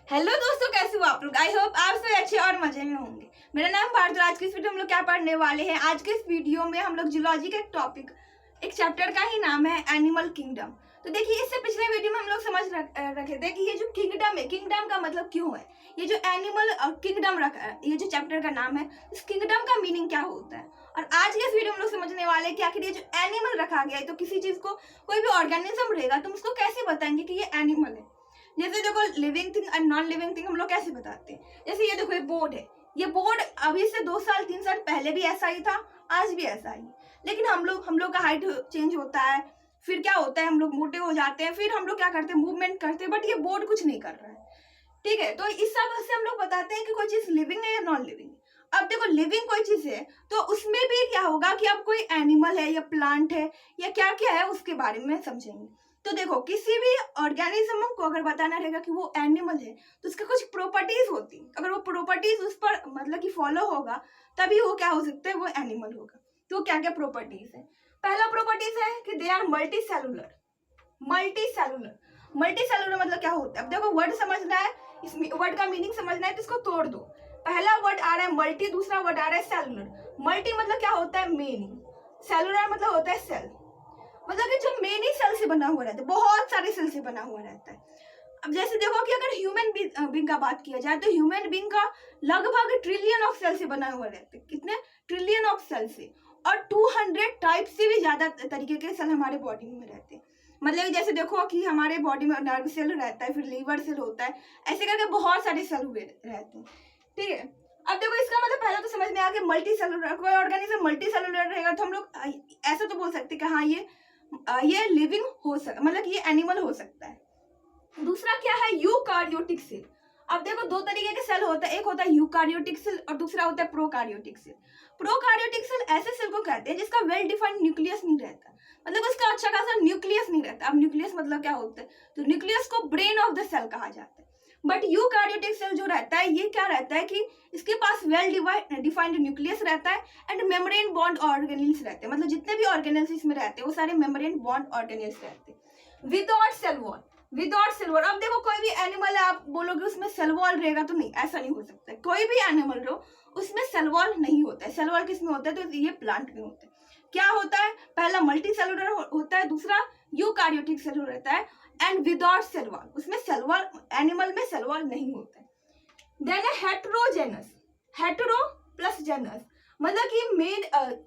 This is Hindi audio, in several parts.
हेलो दोस्तों, कैसे हो आप लोग। आई होप आप सब अच्छे और मजे में होंगे। मेरा नाम भारत और आज की इस वीडियो में हम लोग क्या पढ़ने वाले हैं। आज के इस वीडियो में हम लोग जूलॉजी का एक टॉपिक, एक चैप्टर का ही नाम है एनिमल किंगडम। तो देखिए, इससे पिछले वीडियो में हम लोग समझ रखे थे कि ये जो किंगडम है, किंगडम का मतलब क्यों है, ये जो एनिमल किंगडम रखा है, ये जो चैप्टर का नाम है, इस किंगडम का मीनिंग क्या होता है। और आज के इस वीडियो में हम लोग समझने वाले हैं कि आखिर ये जो एनिमल रखा गया है, तो किसी चीज को, कोई भी ऑर्गेनिज्म रहेगा, तुम उसको कैसे बताएंगे कि ये एनिमल है। जैसे देखो, living thing and non living thing हम लोग कैसे बताते हैं। जैसे ये देखो, ये बोर्ड है। ये बोर्ड अभी से 2 साल 3 साल पहले भी ऐसा ही था, आज भी ऐसा ही। लेकिन हम लोग का हाइट चेंज होता है, फिर क्या होता है, हम लोग मोटे हो जाते हैं, फिर हम लोग क्या करते हैं, मूवमेंट करते हैं, बट ये बोर्ड कुछ नहीं कर रहा है। ठीक है, तो इस सब से हम लोग बताते हैं कि कोई चीज लिविंग है या नॉन लिविंग। अब देखो, लिविंग कोई चीज है तो उसमें भी क्या होगा कि अब कोई एनिमल है या प्लांट है या क्या क्या है, उसके बारे में समझेंगे। तो देखो, किसी भी ऑर्गेनिज्म को अगर बताना रहेगा कि वो एनिमल है, तो उसके कुछ प्रॉपर्टीज होती। अगर वो प्रॉपर्टीज उस पर मतलब कि फॉलो होगा, तभी वो क्या हो सकता है, वो एनिमल होगा। तो क्या क्या प्रॉपर्टीज है। पहला प्रॉपर्टीज है कि they are multi cellular. Multi cellular, multi cellular मतलब क्या होता है। अब देखो, वर्ड समझना है, इस वर्ड का मीनिंग समझना है, तो इसको तोड़ दो। पहला वर्ड आ रहा है मल्टी, दूसरा वर्ड आ रहा है सेलुलर। मल्टी मतलब क्या होता है, मेनी। सेलुलर मतलब होता है सेल, मतलब कि जो मेनी सेल से बना हुआ रहता है, बहुत सारे सेल से बना हुआ रहता है। अब जैसे देखो कि अगर ह्यूमन बींग का बात किया जाए, तो ह्यूमन बींग का लगभग ट्रिलियन ऑफ सेल से बना हुआ रहता है। कितने ट्रिलियन ऑफ सेल से, और 200 टाइप से भी ज्यादा तरीके के सेल हमारे बॉडी में रहते हैं। मतलब जैसे देखो कि हमारे बॉडी में नर्व सेल रहता है, फिर लीवर सेल होता है, ऐसे करके बहुत सारे सेल हुए रहते हैं। ठीक है, अब देखो, इसका मतलब पहले तो समझ में आ गया मल्टी सेलुलर। कोई ऑर्गेनिज्म मल्टी सेलुलर रहेगा तो हम लोग ऐसा तो बोल सकते हैं कि हाँ, ये लिविंग हो सकता, मतलब ये एनिमल हो सकता है। दूसरा क्या है, यूकार्योटिक सेल। अब देखो, दो तरीके के सेल होता है, एक होता है यूकार्योटिक सेल और दूसरा होता है प्रोकार्योटिक सेल। प्रोकार्योटिक सेल ऐसे सेल को कहते हैं जिसका वेल डिफाइंड न्यूक्लियस नहीं रहता, मतलब उसका अच्छा खासा न्यूक्लियस नहीं रहता। अब न्यूक्लियस मतलब क्या होता है, तो न्यूक्लियस को ब्रेन ऑफ द सेल कहा जाता है। बट यूकार्योटिक सेल जो रहता है, ये क्या रहता है कि इसके पास वेल डिफाइंड न्यूक्लियस रहता है एंड मेम्ब्रेन बॉन्ड ऑर्गेनेल्स रहते हैं। मतलब जितने भी ऑर्गेनेल्स इसमें रहते हैं वो सारे मेम्ब्रेन बॉन्ड ऑर्गेनेल्स रहते हैं without cell wall. Without cell wall, अब देखो, कोई भी एनिमल है, आप बोलोगे उसमें सेल वॉल रहेगा, तो नहीं, ऐसा नहीं हो सकता। कोई भी एनिमल हो उसमें सेल वॉल नहीं होता है। सेल वॉल किसमें होता है, तो ये प्लांट में होता है। क्या होता है, पहला मल्टी सेलुलर होता है, दूसरा यूकार्योटिक सेलुलर रहता है एंड विदाउट सेल वॉल। उसमें सेल वॉल, एनिमल में सेल वॉल नहीं होता है। देन है हेटेरोजेनस। हेटेरो प्लस जेनस, मतलब कि मेन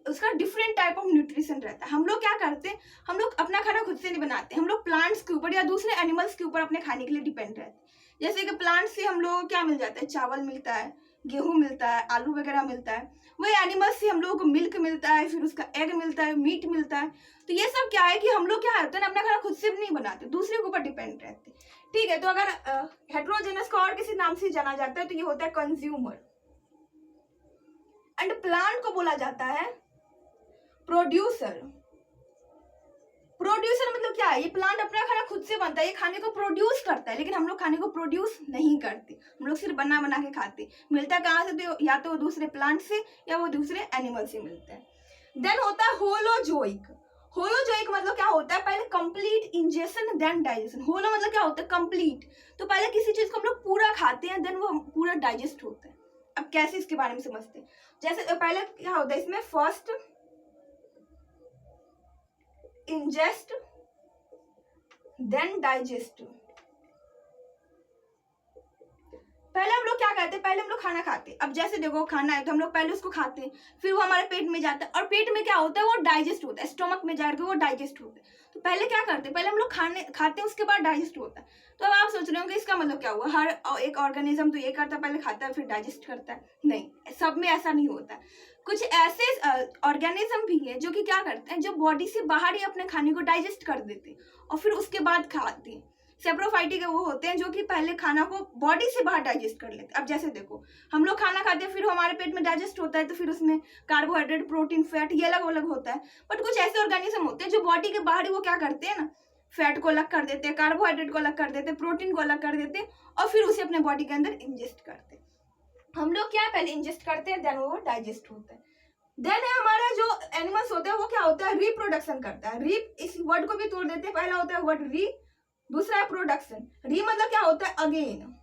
उसका डिफरेंट टाइप ऑफ न्यूट्रिशन रहता है। हम लोग क्या करते हैं, हम लोग अपना खाना खुद से नहीं बनाते, हम लोग प्लांट्स के ऊपर या दूसरे एनिमल्स के ऊपर अपने खाने के लिए डिपेंड रहते हैं। जैसे कि प्लांट्स से हम लोग को क्या मिल जाता है, चावल मिलता है, गेहूं मिलता है, आलू वगैरह मिलता है। वही एनिमल्स से हम लोगों को मिल्क मिलता है, फिर उसका एग मिलता है, मीट मिलता है। तो ये सब क्या है कि हम लोग क्या होता है, अपना खाना खुद से नहीं बनाते, दूसरे के ऊपर डिपेंड रहते हैं। ठीक है, तो अगर हेटेरोजेनस को और किसी नाम से जाना जाता है तो ये होता है कंज्यूमर। एंड प्लांट को बोला जाता है प्रोड्यूसर। प्रोड्यूसर मतलब क्या है, ये प्लांट अपना खाना खुद से बनता है, ये खाने को प्रोड्यूस करता है, लेकिन हम लोग खाने को प्रोड्यूस नहीं करते, हम लोग सिर्फ बना बना के खाते। मिलता है कहाँ से, तो या तो वो दूसरे प्लांट से या वो दूसरे एनिमल से मिलता है। देन होता है होलोजोइक। होलोजोइक मतलब क्या होता है, पहले कंप्लीट इंजेशन देन डाइजेशन। होलो मतलब क्या होता है, कंप्लीट। तो पहले किसी चीज को हम लोग पूरा खाते हैं, देन वो पूरा डाइजेस्ट होता है। अब कैसे, इसके बारे में समझते हैं। जैसे पहले क्या होता है इसमें, फर्स्ट इंजेस्ट देन डाइजेस्ट। पहले हम लोग क्या करते हैं, पहले हम लोग खाना खाते हैं। अब जैसे देखो, खाना है तो हम लोग पहले उसको खाते हैं, फिर वो हमारे पेट में जाता है, और पेट में क्या होता है, वो डाइजेस्ट होता है, स्टोमक में जाकर वो डाइजेस्ट होता है। तो पहले क्या करते हैं, पहले हम लोग खाते हैं, उसके बाद डाइजेस्ट होता है। तो अब आप सोच रहे हो कि इसका मतलब क्या हुआ, हर एक ऑर्गेनिज्म तो ये करता है, पहले खाता है फिर डाइजेस्ट करता है। नहीं, सब में ऐसा नहीं होता। कुछ ऐसे ऑर्गेनिज्म भी है जो कि क्या करते हैं, जो बॉडी से बाहर ही अपने खाने को डाइजेस्ट कर देते हैं और फिर उसके बाद खाते हैं। सेप्रोफाइटिक वो होते हैं जो कि पहले खाना को बॉडी से बाहर डाइजेस्ट कर लेते हैं। अब जैसे देखो, हम लोग खाना खाते हैं, फिर हमारे पेट में डाइजेस्ट होता है, तो फिर उसमें कार्बोहाइड्रेट, प्रोटीन, फैट, ये अलग अलग होता है। बट कुछ ऐसे ऑर्गेनिज्म होते हैं जो बॉडी के बाहर ही वो क्या करते हैं ना, फैट को अलग कर देते हैं, कार्बोहाइड्रेट को अलग कर देते हैं, प्रोटीन को अलग कर देते हैं, और फिर उसे अपने बॉडी के अंदर इंजेस्ट करते हैं। हम लोग क्या पहले इंजेस्ट करते हैं, देन वो डाइजेस्ट होता है। देन है हमारा जो एनिमल्स होते हैं, वो क्या होता है, रिप्रोडक्शन करता है। री, इस वर्ड को भी तोड़ देते हैं। पहला होता है वर्ड री, दूसरा है प्रोडक्शन। री मतलब क्या होता है, अगेन।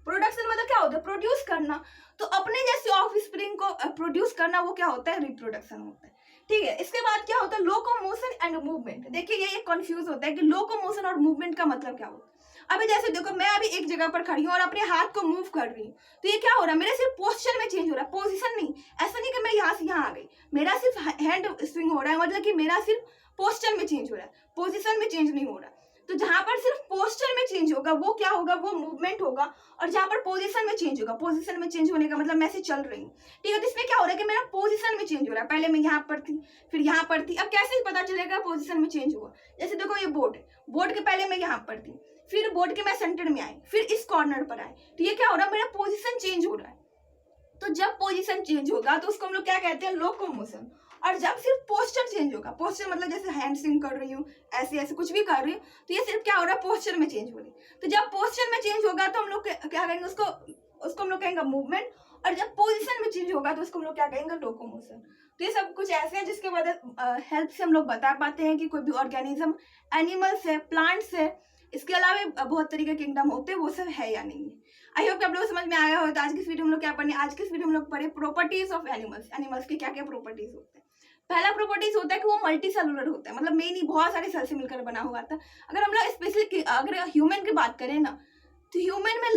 प्रोडक्शन मतलब क्या होता है? प्रोड्यूस करना। तो अपने जैसे ऑफ स्प्रिंग को प्रोड्यूस करना वो क्या होता है? रिप्रोडक्शन होता है। ठीक है, इसके बाद क्या होता है? Locomotion and movement. देखिए ये कंफ्यूज होता है कि लोकोमोशन और मूवमेंट का मतलब क्या होता है। अभी जैसे देखो, मैं अभी एक जगह पर खड़ी हूँ और अपने हाथ को मूव कर रही हूँ, तो ये क्या हो रहा है? मेरे सिर्फ पोस्चर में चेंज हो रहा है, पोजीशन नहीं। ऐसा नहीं कि मैं यहाँ से यहाँ आ गई, मेरा सिर्फ हैंड स्विंग हो रहा है, मतलब कि मेरा सिर्फ पोस्चर में चेंज हो रहा है, पोजीशन में चेंज नहीं हो रहा। तो जहां पर सिर्फ पोस्चर में चेंज होगा वो क्या होगा? वो मूवमेंट होगा। और जहां पर पोजीशन में चेंज होगा, पोजीशन में चेंज होने का मतलब मैं ऐसे चल रही हूँ, ठीक है, तो इसमें क्या हो रहा है कि मेरा पोजीशन में चेंज हो रहा है। पहले मैं यहाँ पर थी, फिर यहाँ पर थी, अब कैसे पता चलेगा पोजीशन में चेंज हुआ? जैसे देखो ये बोर्ड है, बोर्ड के पहले मैं यहाँ पर थी, फिर बोर्ड के मैं सेंटर में आई, फिर इस कॉर्नर पर आए, तो ये क्या हो रहा है? मेरा पोजीशन चेंज हो रहा है। तो जब पोजीशन चेंज होगा तो उसको हम लोग क्या कहते हैं? लोकोमोशन। और जब सिर्फ पोस्चर चेंज होगा, पोस्चर मतलब जैसे हैंड स्विंग कर रही हूँ, ऐसे ऐसे कुछ भी कर रही हूँ, तो ये सिर्फ क्या हो रहा है? पोस्चर में चेंज हो रही है। तो जब पोस्चर में चेंज होगा तो हम लोग क्या कहेंगे? उसको हम लोग कहेंगे मूवमेंट। और जब पोजीशन में चेंज होगा तो उसको हम लोग क्या कहेंगे? लोकोमोशन। तो ये सब कुछ ऐसे हैं जिसके बाद हेल्प से हम लोग बता पाते हैं कि कोई भी ऑर्गेनिज्म, एनिमल्स है, प्लांट्स है, इसके अलावा बहुत तरीके के किंगडम होते हैं, वो सब है या नहीं है। आई होप कि आप लोगों को समझ में आया हो। तो आज की वीडियो में लोग क्या पढ़ने? आज की वीडियो में लोग पढ़े प्रॉपर्टीज ऑफ एनिमल्स। एनिमल्स के क्या क्या प्रॉपर्टीज होते हैं। पहला प्रॉपर्टीज होता है कि वो मल्टी सेलुलर होता है, मतलब मेन ही बहुत सारे सेल से मिलकर बना हुआ था। अगर हम लोग स्पेशली अगर ह्यूमन की बात करें ना, तो ह्यूमन में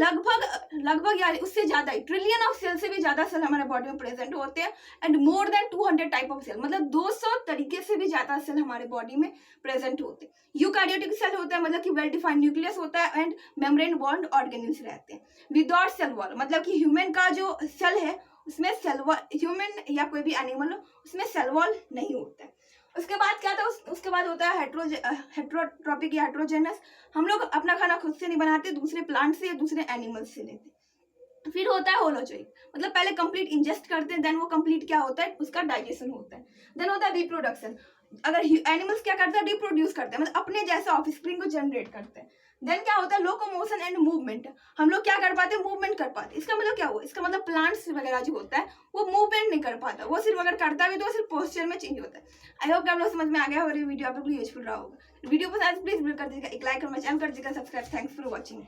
लगभग यार उससे ज्यादा ही ट्रिलियन ऑफ सेल से भी ज्यादा सेल हमारे बॉडी में प्रेजेंट होते हैं। And more than 200 type of cell, मतलब 200 तरीके से भी ज्यादा सेल हमारे बॉडी में प्रेजेंट होते हैं। यूकैरियोटिक सेल होता है, मतलब कि वेल डिफाइंड न्यूक्लियस होता है एंड मेम्ब्रेन बॉन्ड ऑर्गेनिल्स रहते हैं। विदाउट सेल वॉल, मतलब कि ह्यूमन का जो सेल है उसमें सेल वॉल, ह्यूमन या कोई भी एनिमल हो उसमें सेल वॉल नहीं होता है। उसके बाद क्या था? उसके बाद होता है हेट्रोट्रॉपिक या हेट्रोजेनस। हम लोग अपना खाना खुद से नहीं बनाते, दूसरे प्लांट से या दूसरे एनिमल्स से लेते। फिर होता है होलोजोइक, मतलब पहले कंप्लीट इंजेस्ट करते हैं, देन वो कंप्लीट क्या होता है? उसका डाइजेशन होता है। देन होता है रिप्रोडक्शन। अगर एनिमल्स क्या करते हैं? रिप्रोड्यूस करते हैं, मतलब अपने जैसे ऑफस्प्रिंग को जनरेट करते हैं। देन क्या होता है? Locomotion and movement. हम लोग क्या कर पाते हैं? मूवमेंट कर पाते हैं। इसका मतलब क्या हुआ? इसका मतलब प्लांट्स वगैरह जो होता है वो मूवमेंट नहीं कर पाता, वो सिर्फ अगर करता भी तो वो सिर्फ पोस्चर में चेंज होता है। आई होप कि आप लोग समझ में आ गया और ये वीडियो आप लोग को यूजफुल रहा होगा। वीडियो पसंद प्लीज कर दीजिएगा एक लाइक और मेरे चैनल कर दीजिएगा सब्सक्राइब। Thanks for watching.